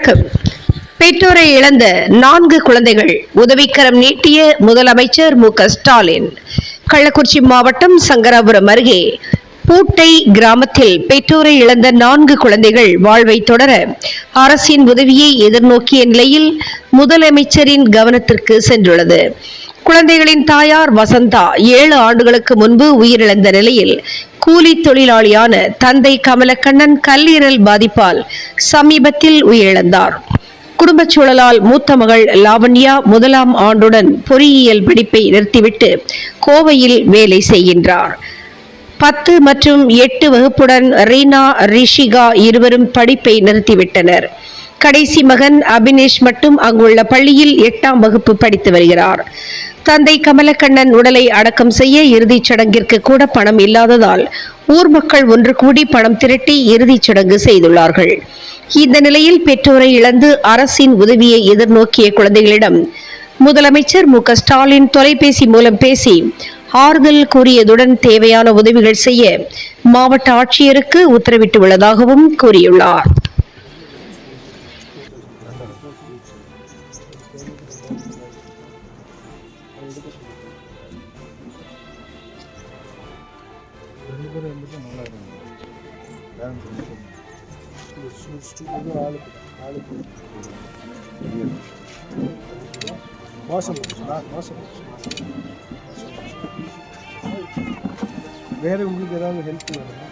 வணக்கம். பெற்றோரை இழந்த 4 குழந்தைகள் உதவிக்கரம் நீட்டிய முதலமைச்சர் மு க ஸ்டாலின். கள்ளக்குறிச்சி மாவட்டம் சங்கராபுரம் அருகே பூட்டை கிராமத்தில் பெற்றோரை இழந்த 4 குழந்தைகள் வாழ்வை தொடர அரசின் உதவியை எதிர்நோக்கிய நிலையில் முதலமைச்சரின் கவனத்திற்கு சென்றுள்ளது. குழந்தைகளின் தாயார் வசந்தா 7 ஆண்டுகளுக்கு முன்பு உயிரிழந்த நிலையில் கூலி தொழிலாளியான தந்தை கமலக்கண்ணன் கல்லீரல் பாதிப்பால் சமீபத்தில் உயிரிழந்தார். குடும்ப சூழலால் மூத்த மகள் லாவண்யா 1ஆம் ஆண்டுடன் பொறியியல் படிப்பை நிறுத்திவிட்டு கோவையில் வேலை செய்கின்றார். 10 மற்றும் 8 வகுப்புடன் ரீனா, ரிஷிகா இருவரும் படிப்பை நிறுத்திவிட்டனர். கடைசி மகன் அபினேஷ் மட்டும் அங்குள்ள பள்ளியில் 8ஆம் வகுப்பு படித்து வருகிறார். தந்தை கமலக்கண்ணன் உடலை அடக்கம் செய்ய இறுதிச் சடங்கிற்கு கூட பணம் இல்லாததால் ஊர் மக்கள் ஒன்று கூடி பணம் திரட்டி இறுதிச் சடங்கு செய்துள்ளார்கள். இந்த நிலையில் பெற்றோரை இழந்து அரசின் உதவியை எதிர்நோக்கிய குழந்தைகளிடம் முதலமைச்சர் மு க ஸ்டாலின் தொலைபேசி மூலம் பேசி ஆறுதல் கூறியதுடன் தேவையான உதவிகள் செய்ய மாவட்ட ஆட்சியருக்கு உத்தரவிட்டுள்ளதாகவும் கூறியுள்ளார். வேற உங்களுக்கு ஏதாவது ஹெல்ப் வேணும்?